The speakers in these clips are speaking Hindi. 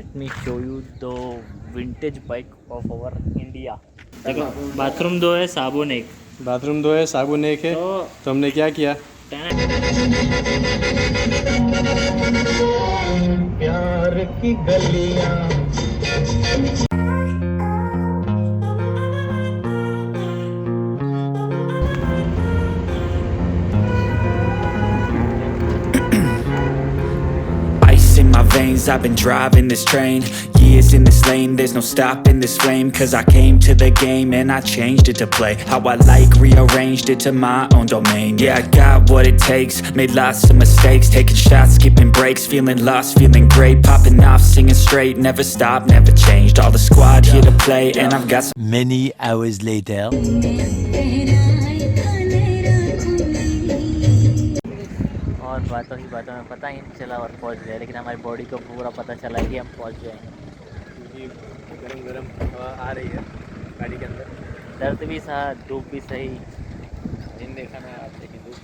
let me show you the vintage bike of our India. देखो बाथरूम दो है, साबुन एक। बाथरूम दो है, साबुन एक है। तो हमने क्या किया, प्यार की गलियां। Ice in my veins, I've been driving this train. Years in this lane, there's no stopping this flame. Cause I came to the game and I changed it to play how I like, rearranged it to my own domain. Yeah, I got what it takes, made lots of mistakes, taking shots, skipping breaks, feeling lost, feeling great, popping off, singing straight, never stopped, never changed. All the squad here to play and I've got Many hours later. और बातों ही बातों में पता ही नहीं चला और पहुंच गए, लेकिन हमारी बॉडी को पूरा पता चला कि हम पहुंच जाएंगे। क्योंकि गरम गरम हवा आ रही है गाड़ी के अंदर। दर्द भी सहा, धूप भी सही। दिन देखा ना आपने कि धूप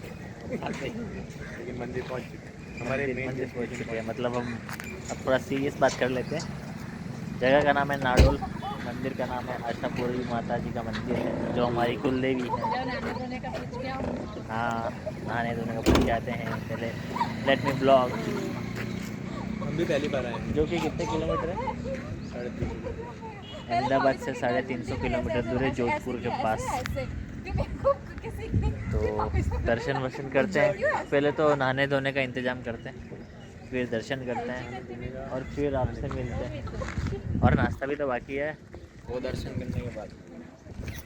लेकिन मंदिर पहुंच चुके हैं, हमारे मंदिर पहुंच चुके हैं। मतलब हम अब थोड़ा सीरियस बात कर लेते हैं। जगह का नाम है नाडोल, मंदिर का नाम है आशापुरी माता जी का मंदिर है, जो हमारी कुल देवी है। हाँ, नहाने धोने का पूछ जाते हैं पहले। लेट मी ब्लॉग, हम भी पहली बार आए हैं। जो कि कितने किलोमीटर है? 350। अहमदाबाद से 350 किलोमीटर दूर है, जोधपुर के पास। तो दर्शन वर्शन करते हैं, पहले तो नहाने धोने का इंतज़ाम करते हैं, फिर दर्शन करते हैं और फिर आपसे मिलते हैं। और नाश्ता भी तो बाकी है, वो दर्शन करने के बाद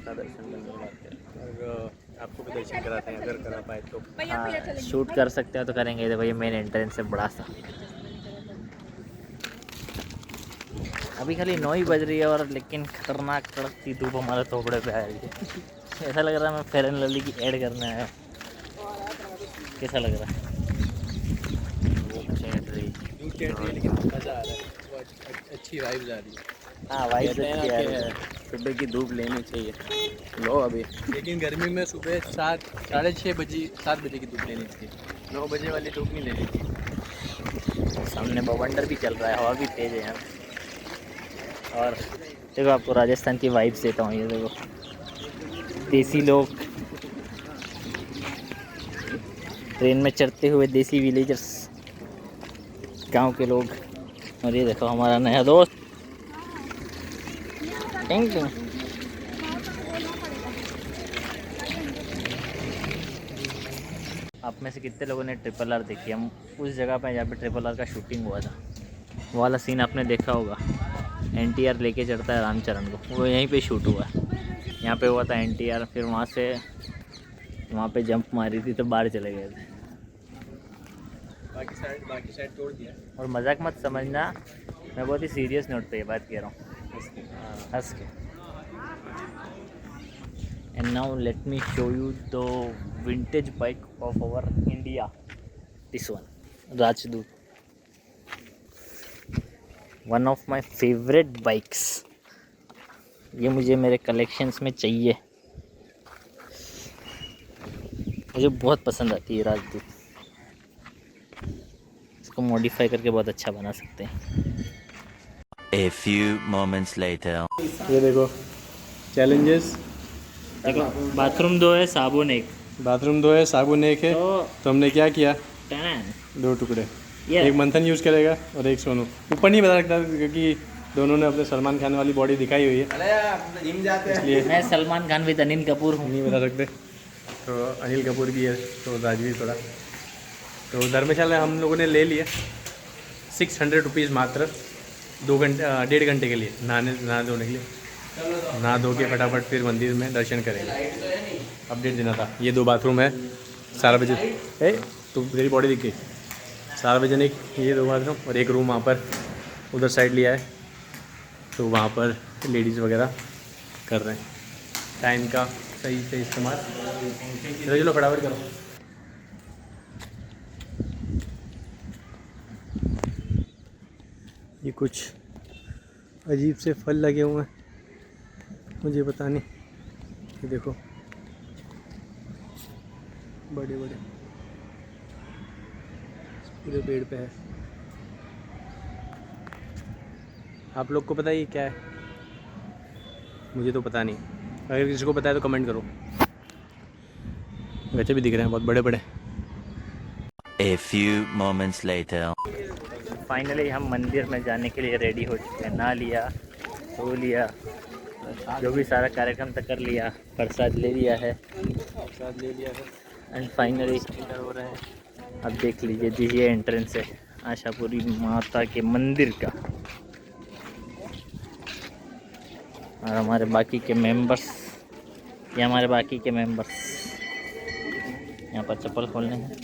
दर्शन करने के बाद और आपको भी दर्शन कराते हैं अगर करा पाए तो। हाँ, शूट कर सकते हो तो करेंगे। तो भैया मेन एंट्रेंस है बड़ा सा। अभी खाली 9 ही बज रही है और लेकिन खतरनाक कड़कती धूप हमारे थोपड़े पे आ रही है। ऐसा लग रहा है मैं फेयर एंड लवली की ऐड करने आया हूँ। कैसा लग रहा है? लेकिन मज़ा आ रहा है, वो अच्छी वाइब्स आ रही है। हाँ, वाइब्स अच्छी आ रही है। सुबह की धूप लेनी चाहिए, लो अभी। लेकिन गर्मी में सुबह 6:30 बजे 7 बजे की धूप लेनी चाहिए, 9 बजे वाली धूप नहीं लेनी चाहिए। सामने बवंडर भी चल रहा है, हवा भी तेज़ है यहाँ। और देखो आपको राजस्थान की वाइब्स देता हूँ। ये देखो देसी लोग ट्रेन में चढ़ते हुए, देसी विलेजर्स, गांव के लोग। और ये देखो हमारा नया दोस्त टिंग टिंग। आप में से कितने लोगों ने RRR देखी? हम उस जगह पे जहाँ पे RRR का शूटिंग हुआ था, वो वाला सीन आपने देखा होगा। NTR लेके चढ़ता है रामचरण को, वो यहीं पे शूट हुआ है। यहाँ पे हुआ था NTR, फिर वहाँ से वहाँ पे जंप मारी थी तो बाहर चले गए थे। बाकी साइड तोड़ दिया। और मजाक मत समझना, मैं बहुत ही सीरियस नोट पे ये बात कह रहा हूँ, हंस के। And now let me show you the vintage bike of our India, this one, Rajdoot, one of my favourite bikes. ये मुझे मेरे कलेक्शंस में चाहिए, मुझे बहुत पसंद आती है राजदूत। इसको मॉडिफाई करके बहुत अच्छा बना सकते हैं। A few moments later. ये देखो चैलेंजेस। देखो बाथरूम दो है, साबुन एक। बाथरूम दो है, साबुन एक है। तो हमने क्या किया, टैन 2 टुकड़े, ये एक मंथन यूज़ करेगा और एक सोनू। ऊपर नहीं बता सकता क्योंकि दोनों ने अपने सलमान खान वाली बॉडी दिखाई हुई है, इसलिए मैं सलमान खान विद अनिल कपूर हूँ। नहीं बता सकते। तो अनिल कपूर भी है तो राजवीर थोड़ा। तो धर्मशाला हम लोगों ने ले लिया 600 रुपीज़ मात्र, 1.5 घंटे के लिए नहा धोने के लिए। नहा धो के फटाफट फिर मंदिर में दर्शन करेंगे। अपडेट देना था। ये 2 बाथरूम है, सार्वजनिक। तो तेरी बॉडी दिख गई, सार्वजनिक ये 2 बाथरूम और एक रूम वहाँ पर उधर साइड लिया है, तो वहाँ पर लेडीज़ वगैरह कर रहे हैं। टाइम का सही से इस्तेमाल। चलो फटाफट करो। ये कुछ अजीब से फल लगे हुए हैं, मुझे पता नहीं। ये देखो बड़े बड़े पूरे पेड़ पे है। आप लोग को पता ही क्या है? मुझे तो पता नहीं, अगर किसी को पता है तो कमेंट करो। गच्चे भी दिख रहे हैं बहुत बड़े बड़े। A few moments later. Finally हम मंदिर में जाने के लिए रेडी हो चुके हैं। नहा लिया, सो लिया, जो भी सारा कार्यक्रम तक कर लिया, प्रसाद ले लिया है एंड फाइनली हो रहा है। अब देख लीजिए, ये एंट्रेंस है आशापुरी माता के मंदिर का। और हमारे बाकी के मेंबर्स, ये हमारे बाकी के मेंबर्स यहाँ पर चप्पल खोलने हैं।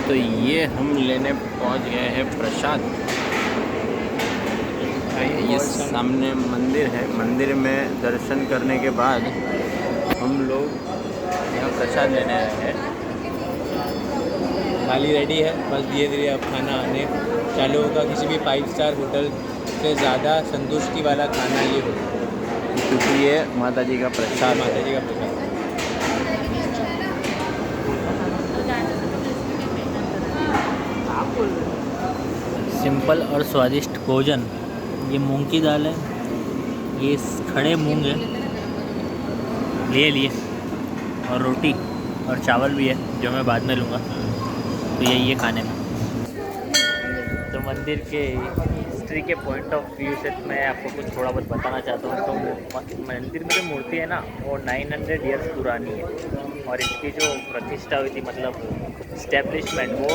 तो ये हम लेने पहुंच गए हैं प्रसाद। ये सामने मंदिर है, मंदिर में दर्शन करने के बाद हम लोग यहाँ प्रसाद लेने आए हैं। थाली रेडी है, बस धीरे धीरे अब खाना आने चालू होगा। किसी भी 5 स्टार होटल से ज़्यादा संतुष्टि वाला खाना ये होगा, क्योंकि ये माता जी का प्रसाद माता जी का प्रसाद। सिंपल और स्वादिष्ट भोजन। ये मूंग की दाल है, ये खड़े मूंग है, ले लिए, और रोटी और चावल भी है जो मैं बाद में लूँगा। तो यही है खाने में। तो मंदिर के हिस्ट्री के पॉइंट ऑफ व्यू से मैं आपको कुछ थोड़ा बहुत बताना चाहता हूँ। तो मंदिर में जो मूर्ति है ना, वो 900 ईयर्स पुरानी है, और इसकी जो प्रतिष्ठा हुई थी, मतलब इस्टेब्लिशमेंट, वो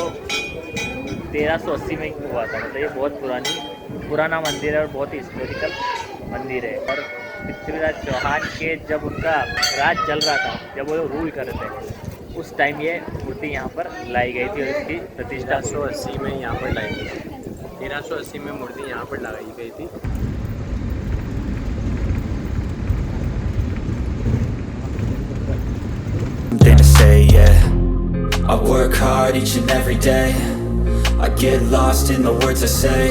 1380 में हुआ था। मतलब ये बहुत पुराना मंदिर है और बहुत ही हिस्टोरिकल मंदिर है। और पृथ्वीराज चौहान के जब उनका राज चल रहा था, जब वो रूल कर रहे थे, उस टाइम ये मूर्ति यहाँ पर लाई गई थी और इसकी प्रतिष्ठा 1380 में यहाँ पर लाई गई थी। 1380 में मूर्ति यहाँ पर लगाई गई थी। Something to say, yeah. I work hard each and every day. I get lost in the words I say.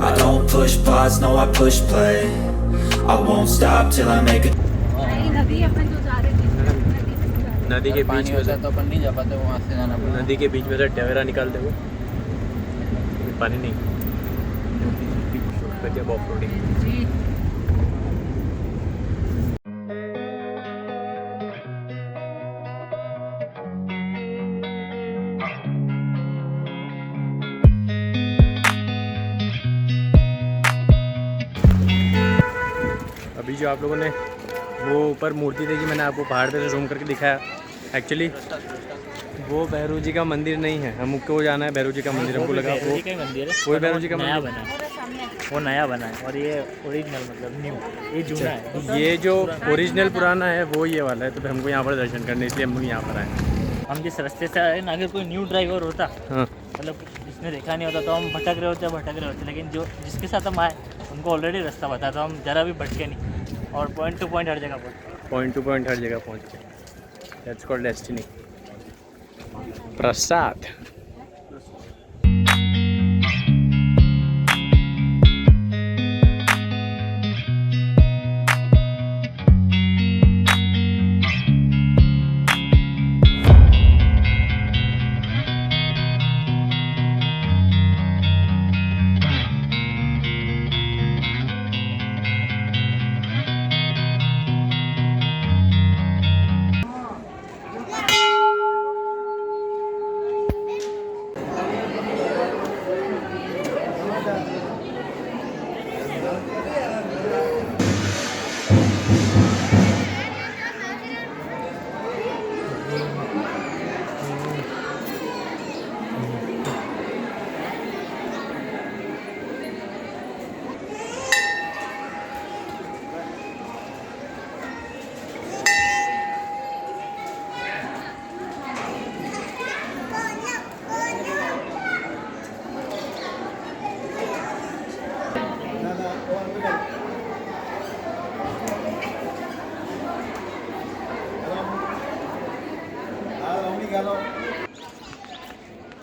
I don't push pause, no I push play. I won't stop till I make it. नदी के बीच में से तो अपन नहीं जा पाते, वहाँ से जाना पड़ेगा। नदी के बीच में से टवेरा निकालते हुए, पानी नहीं, गजब ऑफ रोडिंग। अभी जो आप लोगों ने वो ऊपर मूर्ति देखी, मैंने आपको पहाड़ पे से ज़ूम करके दिखाया। एक्चुअली वो भैरू जी का मंदिर नहीं है, हमको जाना है भैरू जी का मंदिर। हमको लगा वो मंदिर है, कोई भैरू जी का नया मंदिर बना है, वो नया बना है, और ये ओरिजिनल मतलब न्यू, ये जूना है। ये जो ओरिजिनल पुराना है वो ये वाला है। तो फिर हमको यहाँ पर दर्शन करने, इसलिए हम लोग यहाँ पर आए। हम जिस रास्ते से आए ना, अगर कोई न्यू ड्राइवर होता, हाँ, मतलब जिसने देखा नहीं होता, तो हम भटक रहे होते। लेकिन जो जिसके साथ हम आए, उनको ऑलरेडी रास्ता पता, तो हम ज़रा भी भटके नहीं, और पॉइंट टू पॉइंट हर जगह पहुँचे। पॉइंट टू पॉइंट हर जगह पहुँच गए। That's called destiny. Prasad.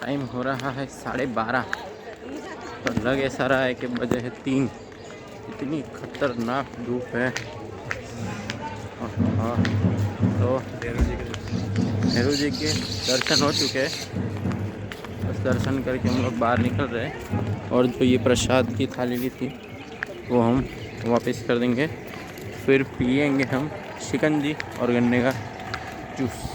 Time हो रहा है 12:30, तो लग ऐसा रहा है कि बजे है 3। इतनी खतरनाक धूप है। हाँ, तो भैरव जी के दर्शन हो चुके हैं, बस दर्शन करके हम लोग बाहर निकल रहे हैं। और जो ये प्रसाद की थाली ली थी वो हम वापस कर देंगे, फिर पिएंगे हम शिकंजी और गन्ने का juice.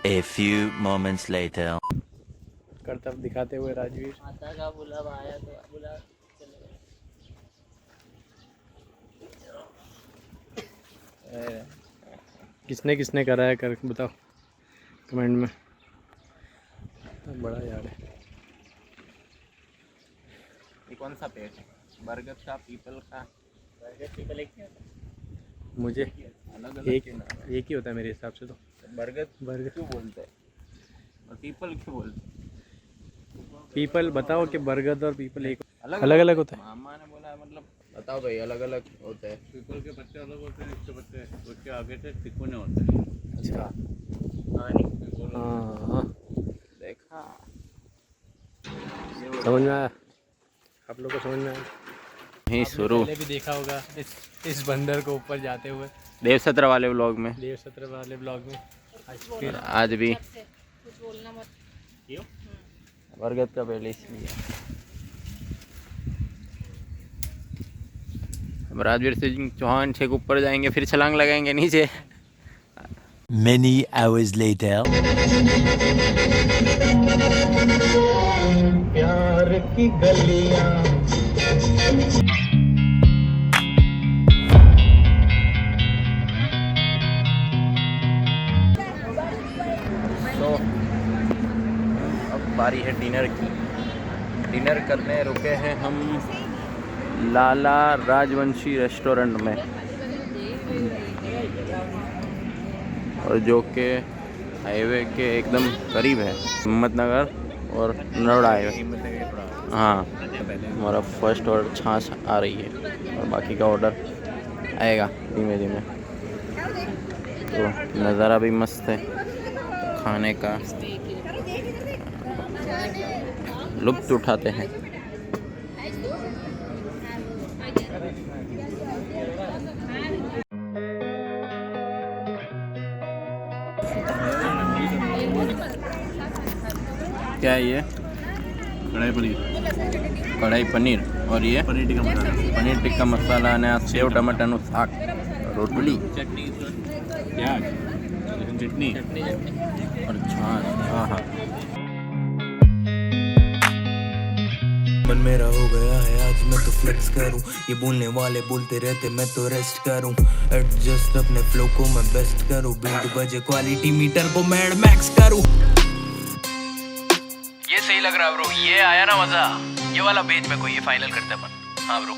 A few moments later. कर्तव्य दिखाते हुए राजवीर। माता का बुलावा आया तो बुला चले गए। किसने किसने कराया कर बताओ कमेंट में। बड़ा यार है। ये कौन सा पेड़ है? बरगद का, पीपल का? बरगद पीपल एक ही होता है। मुझे अलग एक ही होता है मेरे हिसाब से तो। बरगद क्यों बोलते हैं और पीपल क्यों बोलते हैं? पीपल बताओ कि बरगद और पीपल एक अलग अलग अलग होता है। मामा ने बोला मतलब बताओ भाई, अलग अलग होते हैं। पीपल के पत्ते अलग होते हैं, इसके पत्ते उसके आगे से तिकोने होते हैं। अच्छा हाँ नहीं हाँ देखा, समझ में आया, आप लोग को समझ में आया। यही शुरू पहले भी देखा होगा इस बंदर को ऊपर जाते हुए देव सत्र वाले व्लॉग में, देव सत्र वाले ब्लॉग में। फिर आज भी कुछ बोलना मत। क्यों? बरगद का पेड़ इसलिए। अब राजवीर सिंह चौहान छे के ऊपर जाएंगे, फिर छलांग लगाएंगे नीचे। Many hours later. प्यार की गलियां तो अब बारी है डिनर की। डिनर करने रुके हैं हम लाला राजवंशी रेस्टोरेंट में, और जो कि हाईवे के एकदम करीब है, हिम्मतनगर और नरोड़ा हाईवे। हाँ, हमारा फर्स्ट ऑर्डर छाछ आ रही है और बाकी का ऑर्डर आएगा धीमे धीमे। तो नज़ारा भी मस्त है, तो खाने का लुत्फ़ उठाते हैं। क्या है ये? कढ़ाई पनीर और ये पनीर टिक्का मसाला ने सेव टमाटर नु शाक, रोटली, चटनी, प्याज, चटनी और छाछ। हाँ हाँ, मन मेरा हो गया है आज मैं तो फ्लेक्स करूं, ये बोलने वाले बोलते रहते मैं तो रेस्ट करूं, एडजस्ट अपने फ्लो को मैं बेस्ट करूं, बीट बजे क्वालिटी मीटर को मैड मैक्स करूं। ये सही लग रहा ब्रो, ये आया ना मजा, ये वाला बेच में कोई ये फाइनल करते अपन। हाँ ब्रो।